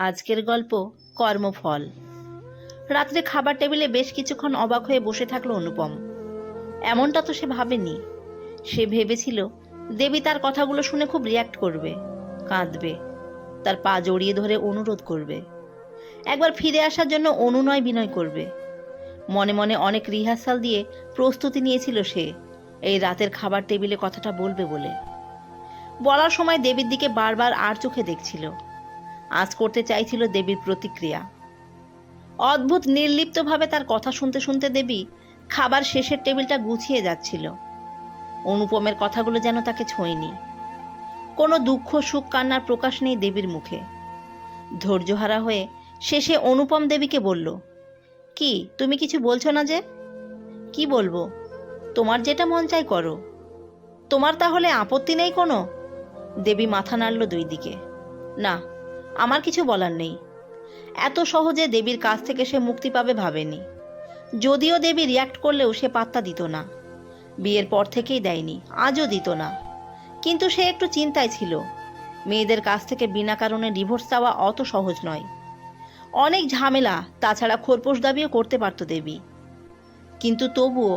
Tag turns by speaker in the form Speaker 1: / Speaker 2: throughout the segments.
Speaker 1: আজকের গল্প কর্মফল। রাত্রে খাবার টেবিলে বেশ কিছুক্ষণ অবাক হয়ে বসে থাকলো অনুপম। এমনটা তো সে ভাবেনি। সে ভেবেছিল দেবী তার কথাগুলো শুনে খুব রিয়াক্ট করবে, কাঁদবে, তার পা জড়িয়ে ধরে অনুরোধ করবে, একবার ফিরে আসার জন্য অনুনয় বিনয় করবে। মনে মনে অনেক রিহার্সাল দিয়ে প্রস্তুতি নিয়েছিল সে এই রাতের খাবার টেবিলে কথাটা বলবে বলে। বলার সময় দেবীর দিকে বারবার আর চোখে দেখছিল, আজ করতে চাইছিল দেবীর প্রতিক্রিয়া। অদ্ভুত নির্লিপ্তভাবে তার কথা শুনতে শুনতে দেবী খাবার শেষের টেবিলটা গুছিয়ে যাচ্ছিল। অনুপমের কথাগুলো যেন তাকে ছোঁয়নি। কোনো দুঃখ সুখ কান্নার প্রকাশ নেই দেবীর মুখে। ধৈর্যহারা হয়ে শেষে অনুপম দেবীকে বলল, কি তুমি কিছু বলছো না যে? কি বলবো? তোমার যেটা মন চাই করো। তোমার তাহলে আপত্তি নেই কোনো? দেবী মাথা নাড়ল দুই দিকে। না, আমার কিছু বলার নেই। এত সহজে দেবীর কাছ থেকে সে মুক্তি পাবে ভাবেনি। যদিও দেবী রিয়াক্ট করলেও সে পাত্তা দিত না। বিয়ের পর থেকেই দেয়নি, আজও দিত না। কিন্তু সে একটু চিন্তায় ছিল। মেয়েদের কাছ থেকে বিনা কারণে ডিভোর্স চাওয়া অত সহজ নয়। অনেক ঝামেলা, তাছাড়া খোরপোশ দাবিও করতে পারত দেবী। কিন্তু তবুও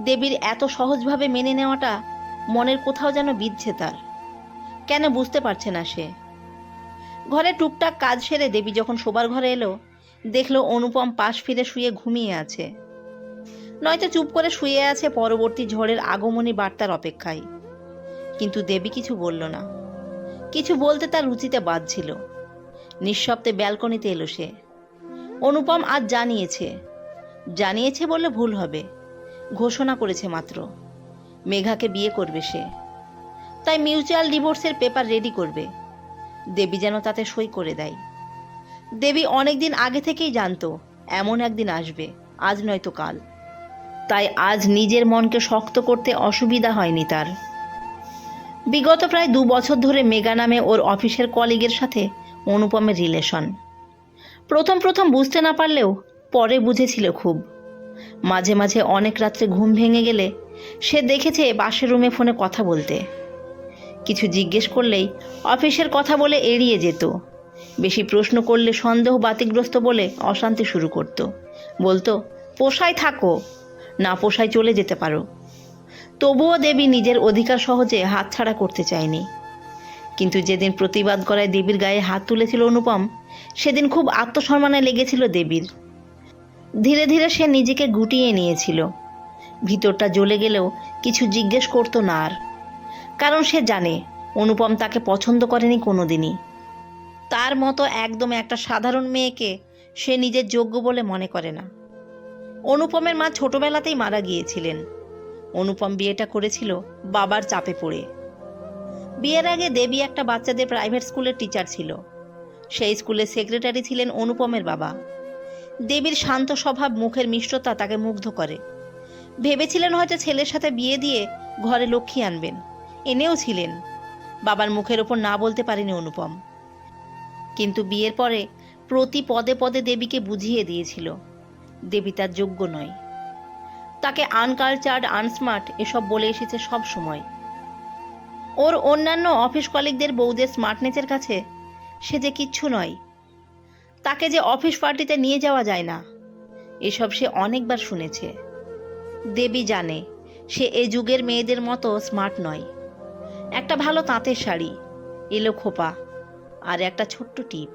Speaker 1: দেবীর এত সহজভাবে মেনে নেওয়াটা মনের কোথাও যেন বিঁধছে তার। কেন বুঝতে পারছে না সে। ঘরে টুকটাক কাজ সেরে দেবী যখন শোবার ঘরে এলো, দেখলো অনুপম পাশ ফিরে শুয়ে ঘুমিয়ে আছে, নয়তো চুপ করে শুয়ে আছে পরবর্তী ঝড়ের আগমনী বার্তার অপেক্ষায়। কিন্তু দেবী কিছু বলল না। কিছু বলতে তার রুচিতে বাজছিল। নিঃশব্দে ব্যালকনিতে এলো সে। অনুপম আজ জানিয়েছে বললে ভুল হবে, ঘোষণা করেছে মাত্র মেঘাকে বিয়ে করবে সে। তাই মিউচুয়াল ডিভোর্সের পেপার রেডি করবে। দেবী যেন তাতে সই করে দেয়। দেবী অনেকদিন আগে থেকেই জানতো এমন একদিন আসবে, আজ নয়তো কাল। তাই আজ নিজের মনকে শক্ত করতে অসুবিধা হয়নি তার। বিগত প্রায় 2 বছর ধরে মেগা নামে ওর অফিসের কলিগের সাথে অনুপমের রিলেশন। প্রথম বুঝতে না পারলেও পরে বুঝেছিল খুব। মাঝে মাঝে অনেক রাত্রে ঘুম ভেঙে গেলে সে দেখেছে পাশের রুমে ফোনে কথা বলতে। কিছু জিজ্ঞেস করলেই অফিসের কথা বলে এড়িয়ে যেত। বেশি প্রশ্ন করলে সন্দেহ বাতিগ্রস্ত বলে অশান্তি শুরু করত। বলতো, পোষায় থাকো, না পোষায় চলে যেতে পারো। তবুও দেবী নিজের অধিকার সহজে হাতছাড়া করতে চায়নি। কিন্তু যেদিন প্রতিবাদ করায় দেবীর গায়ে হাত তুলেছিল অনুপম, সেদিন খুব আত্মসম্মানে লেগেছিল দেবীর। ধীরে ধীরে সে নিজেকে গুটিয়ে নিয়েছিল। ভিতরটা জ্বলে গেলেও কিছু জিজ্ঞেস করতো না আর। কারণ সে জানে অনুপম তাকে পছন্দ করেনি কোনোদিনই। তার মতো একদম একটা সাধারণ মেয়েকে সে নিজের যোগ্য বলে মনে করে না। অনুপমের মা ছোটবেলাতেই মারা গিয়েছিলেন। অনুপম বিয়েটা করেছিল বাবার চাপে পড়ে। বিয়ের আগে দেবী একটা বাচ্চাদের প্রাইভেট স্কুলের টিচার ছিল। সেই স্কুলের সেক্রেটারি ছিলেন অনুপমের বাবা। দেবীর শান্ত স্বভাব, মুখের মিষ্টতা তাকে মুগ্ধ করে। ভেবেছিলেন হয়তো ছেলের সাথে বিয়ে দিয়ে ঘরে লক্ষ্মী আনবেন, এনেও ছিলেন। বাবার মুখের ওপর না বলতে পারেনি অনুপম। কিন্তু বিয়ের পরে প্রতি পদে পদে দেবীকে বুঝিয়ে দিয়েছিল দেবী তার যোগ্য নয়। তাকে আনকালচার্ড, আনস্মার্ট এসব বলে এসেছে সব সময়। ওর অন্যান্য অফিস কলিগদের বউদের স্মার্টনেসের কাছে সে যে কিচ্ছু নয়। তাকে যে অফিস পার্টিতে নিয়ে যাওয়া যায় না, এসব সে অনেকবার শুনেছে। দেবী জানে সে এ যুগের মেয়েদের মতো স্মার্ট নয়। একটা ভালো তাঁতের শাড়ি, এলো খোপা আর একটা ছোট্ট টিপ,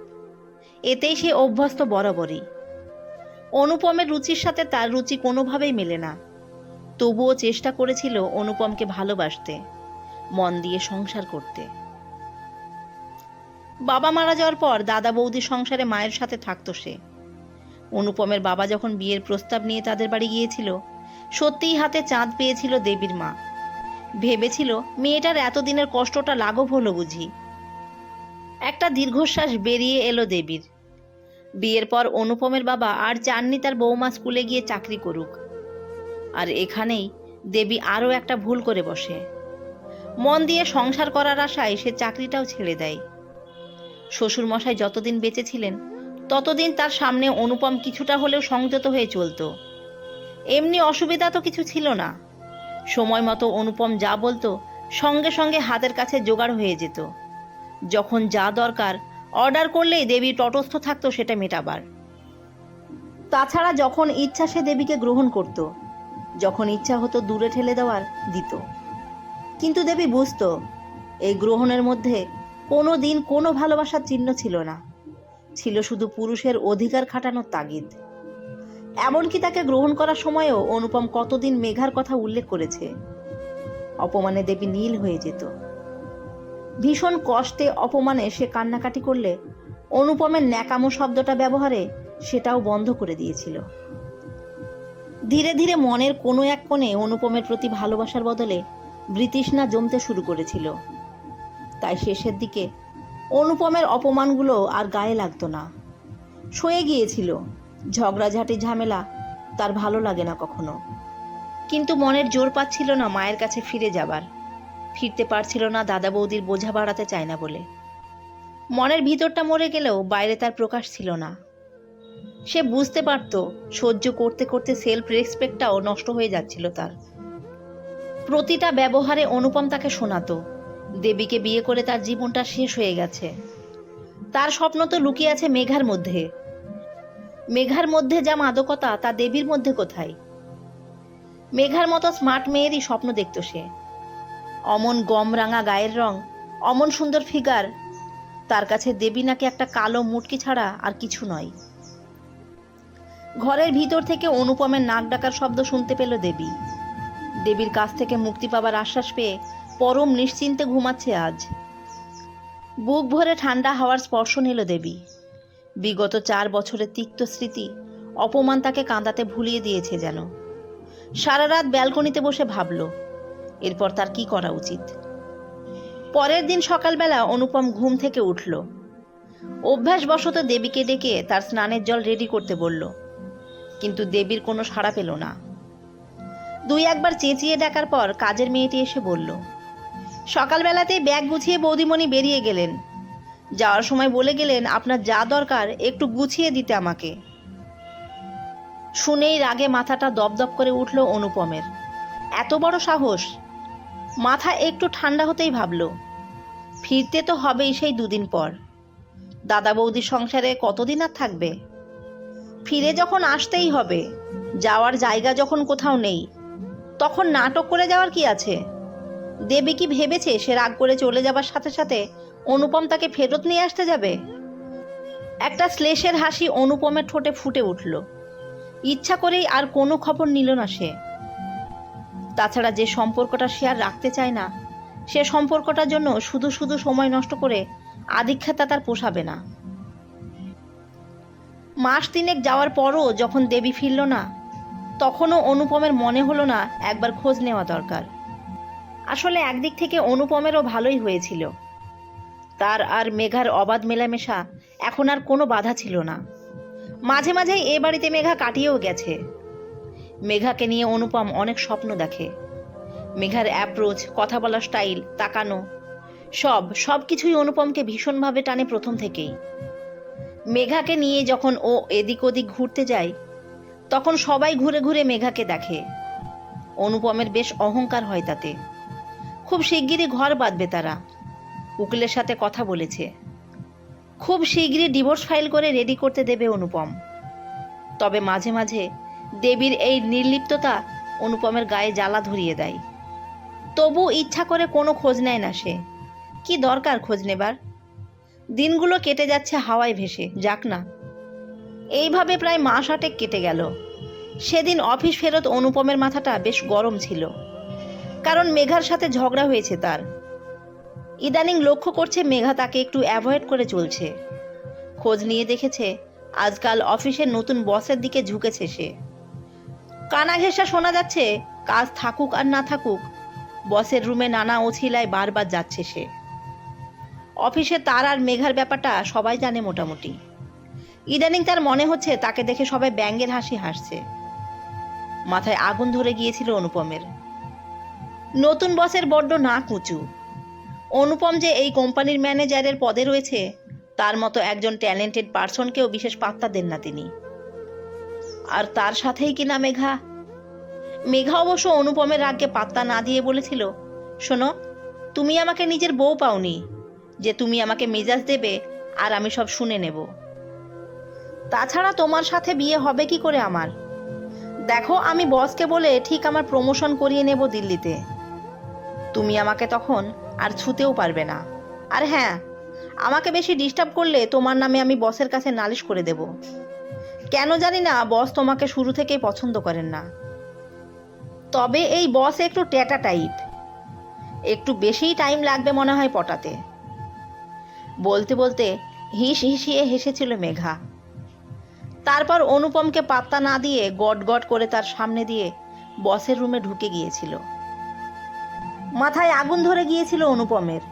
Speaker 1: এতেই সে অভ্যস্ত বরাবরই। অনুপমের রুচির সাথে তার রুচি কোনোভাবেই মেলে না। তবুও চেষ্টা করেছিল অনুপমকে ভালোবাসতে, মন দিয়ে সংসার করতে। বাবা মারা যাওয়ার পর দাদা বৌদি সংসারে মায়ের সাথে থাকতো সে। অনুপমের বাবা যখন বিয়ের প্রস্তাব নিয়ে তাদের বাড়ি গিয়েছিল, সত্যিই হাতে চাঁদ পেয়েছিল দেবীর মা। ভেবেছিল মেয়েটার এতদিনের কষ্টটা লাঘব হলো বুঝি। একটা দীর্ঘশ্বাস বেরিয়ে এলো দেবীর। বিয়ের পর অনুপমের বাবা আর চাননি তার বৌমা স্কুলে গিয়ে চাকরি করুক। আর এখানেই দেবী আরও একটা ভুল করে বসে। মন দিয়ে সংসার করার আশায় সে চাকরিটাও ছেড়ে দেয়। শ্বশুরমশাই যতদিন বেঁচে ছিলেন ততদিন তার সামনে অনুপম কিছুটা হলেও সংযত হয়ে চলত। এমনি অসুবিধা তো কিছু ছিল না। সময় মতো অনুপম যা বলতো সঙ্গে সঙ্গে হাতের কাছে জোগাড় হয়ে যেত। যখন যা দরকার অর্ডার করলেই দেবীর তটস্থ থাকতো সেটা মেটাবার। তাছাড়া যখন ইচ্ছা সে দেবীকে গ্রহণ করত, যখন ইচ্ছা হতো দূরে ঠেলে দেওয়ার দিত। কিন্তু দেবী বুঝতো এই গ্রহণের মধ্যে কোনো দিন কোনো ভালোবাসার চিহ্ন ছিল না, ছিল শুধু পুরুষের অধিকার খাটানোর তাগিদ। এমনকি তাকে গ্রহণ করার সময়ও অনুপম কতদিন মেঘার কথা উল্লেখ করেছে। অপমানে দেবী নীল হয়ে যেত। ভীষণ কষ্টে অপমানে সে কান্নাকাটি করলে অনুপমের ন্যাকামো শব্দটা ব্যবহারে সেটাও বন্ধ করে দিয়েছিল। ধীরে ধীরে মনের কোনো এক কোণে অনুপমের প্রতি ভালোবাসার বদলে বৃতৃষ্ণা জমতে শুরু করেছিল। তাই শেষের দিকে অনুপমের অপমানগুলো আর গায়ে লাগতো না, সয়ে গিয়েছিল। ঝগড়াঝাটি ঝামেলা তার ভালো লাগে না কখনো। কিন্তু মনের জোর পাচ্ছিল না মায়ের কাছে ফিরে যাবার, ফিরতে পারছিল না দাদা বৌদির বোঝা বাড়াতে চায় না বলে। মনের ভিতরটা মরে গেলেও বাইরে তার প্রকাশ ছিল না। সে বুঝতে পারত সহ্য করতে করতে সেলফ রেসপেক্টটাও নষ্ট হয়ে যাচ্ছিল তার। প্রতিটা ব্যবহারে অনুপম তাকে শোনাতো দেবীকে বিয়ে করে তার জীবনটা শেষ হয়ে গেছে। তার স্বপ্ন তো লুকিয়ে আছে মেঘার মধ্যে। মেঘার মধ্যে যা মাদকতা তা দেবীর মধ্যে কোথায়? মেঘার মতো স্মার্ট মেয়েরই স্বপ্ন দেখত সে। অমন গমরাঙা গায়ের রং, অমন সুন্দর ফিগার, তার কাছে দেবী নাকি একটা কালো মুটকি ছাড়া আর কিছু নয়। ঘরের ভিতর থেকে অনুপমের নাক ডাকার শব্দ শুনতে পেল দেবী। দেবীর কাছ থেকে মুক্তি পাবার আশ্বাস পেয়ে পরম নিশ্চিন্তে ঘুমাচ্ছে আজ। বুক ভরে ঠান্ডা হাওয়ার স্পর্শ নিল দেবী। বিগত 4 বছরের তিক্ত স্মৃতি, অপমান তাকে কাঁদাতে ভুলিয়ে দিয়েছে যেন। সারা রাত ব্যালকনিতে বসে ভাবল এরপর তার কি করা উচিত। পরের দিন সকালবেলা অনুপম ঘুম থেকে উঠল। অভ্যাসবশত দেবীকে ডেকে তার স্নানের জল রেডি করতে বলল, কিন্তু দেবীর কোনো সাড়া পেল না। 2-1 বার চেঁচিয়ে ডাকার পর কাজের মেয়েটি এসে বলল, সকালবেলাতেই ব্যাগ গুছিয়ে বৌদিমণি বেরিয়ে গেলেন। যাওয়ার সময় বলে গেলেন আপনার যা দরকার একটু গুছিয়ে দিতে আমাকে। শুনেই রাগে মাথাটা দপদপ করে উঠল অনুপমের। এত বড় সাহস! মাথা একটু ঠান্ডা হতেই ভাবল ফিরতে তো হবেই সেই 2 দিন পর। দাদা বৌদির সংসারে কতদিন আর থাকবে? ফিরে যখন আসতেই হবে, যাওয়ার জায়গা যখন কোথাও নেই, তখন নাটক করে যাওয়ার কি আছে? দেবী কি ভেবেছে সে রাগ করে চলে যাবার সাথে সাথে অনুপম তাকে ফেরত নিয়ে আসতে যাবে? একটা শ্লেষের হাসি অনুপমের ঠোঁটে ফুটে উঠল। ইচ্ছা করেই আর কোনো খবর নিল না সে। তাছাড়া যে সম্পর্কটা সে আর রাখতে চায় না, সে সম্পর্কটার জন্য শুধু শুধু সময় নষ্ট করে আদিক্ষেতা তার পোষাবে না। মাস 3 যাওয়ার পরও যখন দেবী ফিরল না, তখনও অনুপমের মনে হলো না একবার খোঁজ নেওয়া দরকার। আসলে একদিক থেকে অনুপমেরও ভালোই হয়েছিল। তার আর মেঘার অবাধ মেলামেশা এখন আর কোনো বাধা ছিল না। মাঝে মাঝেই এ বাড়িতে মেঘা কাটিয়েও গেছে। মেঘাকে নিয়ে অনুপম অনেক স্বপ্ন দেখে। মেঘার অ্যাপ্রোচ, কথা বলার স্টাইল, তাকানো, সব কিছুই অনুপমকে ভীষণভাবে টানে প্রথম থেকেই। মেঘাকে নিয়ে যখন ও এদিক ওদিক ঘুরতে যায়, তখন সবাই ঘুরে ঘুরে মেঘাকে দেখে। অনুপমের বেশ অহংকার হয় তাতে। খুব শিগগিরই ঘর বাঁধবে তারা। উকিলের সাথে কথা বলেছে, খুব শিগগিরই ডিভোর্স ফাইল করে রেডি করতে দেবে অনুপম। তবে মাঝে মাঝে দেবীর এই নির্লিপ্ততা অনুপমের গায়ে জ্বালা ধরিয়ে দেয়। তবু ইচ্ছা করে কোনো খোঁজ নেয় না সে। কি দরকার খোঁজ নেবার? দিনগুলো কেটে যাচ্ছে হাওয়ায় ভেসে, যাক না। এইভাবে প্রায় মাস 8 কেটে গেল। সেদিন অফিস ফেরত অনুপমের মাথাটা বেশ গরম ছিল, কারণ মেঘার সাথে ঝগড়া হয়েছে তার। ইদানিং লক্ষ্য করছে মেঘা তাকে একটু অ্যাভয়েড করে চলছে। খোঁজ নিয়ে দেখেছে আজকাল অফিসের নতুন বসের দিকে ঝুঁকেছে সে। কানা ঘেঁষা শোনা যাচ্ছে কাজ থাকুক আর না থাকুক, বসের রুমে নানা অছিলায় বারবার যাচ্ছে সে। অফিসে তার আর মেঘার ব্যাপারটা সবাই জানে মোটামুটি। ইদানিং তার মনে হচ্ছে তাকে দেখে সবাই ব্যঙ্গের হাসি হাসছে। মাথায় আগুন ধরে গিয়েছিল অনুপমের। নতুন বসের বড্ড নাক উঁচু। অনুপম যে এই কোম্পানির ম্যানেজারের পদে রয়েছে, তার মতো একজন ট্যালেন্টেড পার্সনকেও বিশেষ পাত্তা দেন না তিনি। আর তার সাথেই কিনা মেঘা। মেঘা অবশ্য অনুপমের রাগকে পাত্তা না দিয়ে বলেছিল, শোনো, তুমি আমাকে নিজের বউ পাওনি যে তুমি আমাকে মেজাজ দেবে আর আমি সব শুনে নেব। তাছাড়া তোমার সাথে বিয়ে হবে কি করে আমার? দেখো, আমি বসকে বলে ঠিক আমার প্রমোশন করিয়ে নেব দিল্লিতে। তুমি আমাকে তখন আর ছুতেও পারবে না। আর হ্যাঁ, আমাকে বেশি ডিস্টার্ব করলে তোমার নামে আমি বসের কাছে নালিশ করে দেব। কেন জানি না, বস তোমাকে শুরু থেকেই পছন্দ করেন না। তবে এই বস একটু ট্যাটা টাইপ, একটু বেশিই টাইম লাগবে মনে হয় পটাতে। বলতে বলতে হিসিয়ে হেসেছিল মেঘা। তারপর অনুপমকে পাত্তা না দিয়ে গট গট করে তার সামনে দিয়ে বসের রুমে ঢুকে গিয়েছিল। মাথায় আগুন ধরে গিয়েছিল অনুপমের,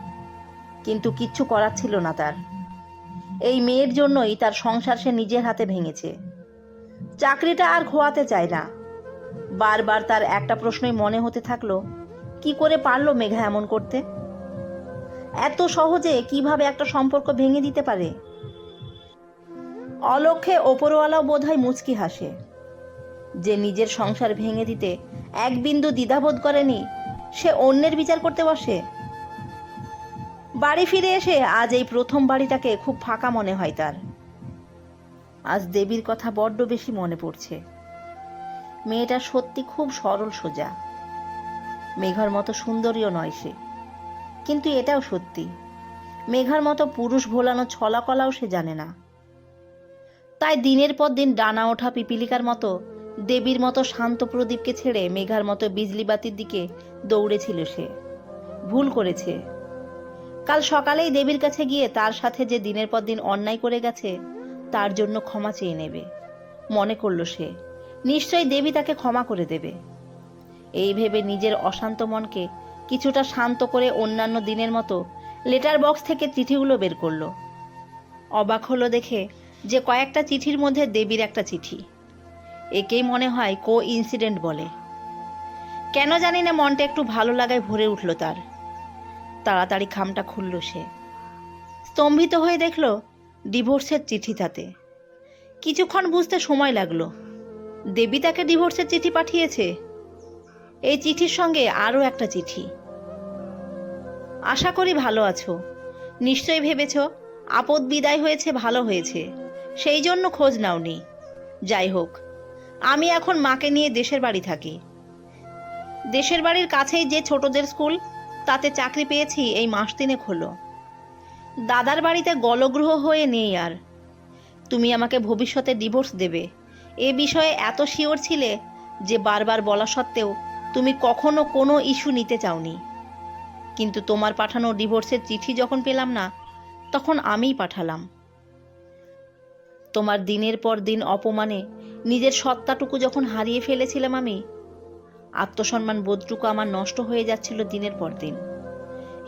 Speaker 1: কিন্তু কিচ্ছু করার ছিল না তার। এই মেয়ের জন্যই তার সংসার সে নিজের হাতে ভেঙেছে। চাকরিটা আর খোয়াতে চায় না। বারবার তার একটা প্রশ্নই মনে হতে থাকলো, কি করে পারলো মেঘা এমন করতে? এত সহজে কিভাবে একটা সম্পর্ক ভেঙে দিতে পারে? অলক্ষ্যে ওপরওয়ালাও বোধহয় মুচকি হাসে। যে নিজের সংসার ভেঙে দিতে এক বিন্দু দ্বিধাবোধ করেনি, সে অন্যের বিচার করতে বসে। বাড়ি ফিরে এসে আজ এই প্রথম বাড়িটাকে খুব ফাঁকা মনে হয় তার। আজ দেবীর কথা বড্ড বেশি মনে পড়ছে। মেয়েটা সত্যি খুব সরল সোজা। মেঘার মতো সুন্দরীও নয় সে, কিন্তু এটাও সত্যি, মেঘার মতো পুরুষ ভোলানো ছলা কলাও সে জানে না। তাই দিনের পর দিন ডানা ওঠা পিপিলিকার মতো দেবীর মতো শান্ত প্রদীপকে ছেড়ে মেঘার মতো বিজলিবাতির দিকে দৌড়েছিল সে। ভুল করেছে। কাল সকালেই দেবীর কাছে গিয়ে তার সাথে যে দিনের পর দিন অন্যায় করে গেছে তার জন্য ক্ষমা চেয়ে নেবে মনে করল সে। নিশ্চয়ই দেবী তাকে ক্ষমা করে দেবে। এই ভেবে নিজের অশান্ত মনকে কিছুটা শান্ত করে অন্যান্য দিনের মতো লেটার বক্স থেকে চিঠিগুলো বের করলো। অবাক হলো দেখে যে কয়েকটা চিঠির মধ্যে দেবীর একটা চিঠি। একেই মনে হয় কো ইনসিডেন্ট বলে। কেন জানি না মনটা একটু ভালো লাগায় ভরে উঠল তার। তাড়াতাড়ি খামটা খুলল সে। স্তম্ভিত হয়ে দেখল ডিভোর্সের চিঠি তাতে। কিছুক্ষণ বুঝতে সময় লাগলো। দেবী তাকে ডিভোর্সের চিঠি পাঠিয়েছে। এই চিঠির সঙ্গে আরও একটা চিঠি। আশা করি ভালো আছো। নিশ্চয়ই ভেবেছ আপদ বিদায় হয়েছে, ভালো হয়েছে, সেই জন্য খোঁজ নাওনি। যাই হোক, আমি এখন মাকে নিয়ে দেশের বাড়ি থাকি। দেশের বাড়ির কাছেই যে ছোটদের স্কুল, তাতে চাকরি পেয়েছি এই মাস তিনেক হলো। দাদার বাড়িতে গলগ্রহ হয়ে নেই আর। তুমি আমাকে ভবিষ্যতে ডিভোর্স দেবে এ বিষয়ে এত শিওর ছিলে যে বারবার বলা সত্ত্বেও তুমি কখনো কোনো ইস্যু নিতে চাওনি। কিন্তু তোমার পাঠানো ডিভোর্সের চিঠি যখন পেলাম না, তখন আমিই পাঠালাম। তোমার দিনের পর দিন অপমানে নিজের সত্তাটুকু যখন হারিয়ে ফেলেছিলাম আমি, আত্মসম্মান বোধটুকু আমার নষ্ট হয়ে যাচ্ছিল দিনের পর দিন।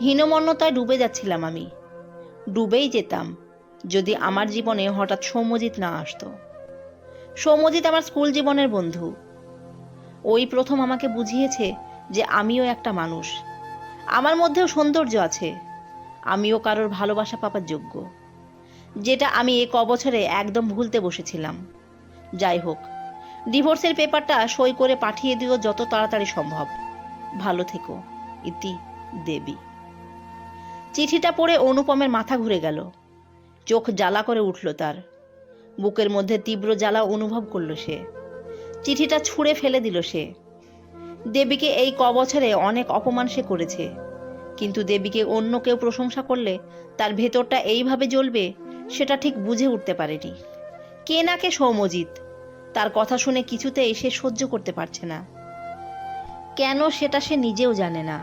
Speaker 1: হীনমন্যতায় ডুবে যাচ্ছিলাম আমি। ডুবেই যেতাম যদি আমার জীবনে হঠাৎ সৌম্যজিৎ না আসতো। সৌম্যজিৎ আমার স্কুল জীবনের বন্ধু। ওই প্রথম আমাকে বুঝিয়েছে যে আমিও একটা মানুষ, আমার মধ্যেও সৌন্দর্য আছে, আমিও কারোর ভালোবাসা পাবার যোগ্য, যেটা আমি এই কবছরে একদম ভুলতে বসেছিলাম। যাই হোক, ডিভোর্সের পেপারটা সই করে পাঠিয়ে দিও যত তাড়াতাড়ি সম্ভব। ভালো থেকো, ইতি, দেবী। চিঠিটা পড়ে অনুপমের মাথা ঘুরে গেল। চোখ জ্বালা করে উঠল তার। বুকের মধ্যে তীব্র জ্বালা অনুভব করল সে। চিঠিটা ছুঁড়ে ফেলে দিল সে। দেবীকে এই কবছরে অনেক অপমান সে করেছে, কিন্তু দেবীকে অন্য কেউ প্রশংসা করলে তার ভেতরটা এইভাবে জ্বলবে সেটা ঠিক বুঝে উঠতে পারেনি। কে না কে সৌম্যজিৎ, তার কথা শুনে কিছুতেই সে সহ্য করতে পারছে না। কেন সেটা সে নিজেও জানে না।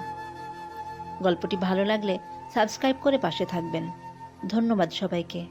Speaker 1: গল্পটি ভালো লাগলে সাবস্ক্রাইব করে পাশে থাকবেন। ধন্যবাদ সবাইকে।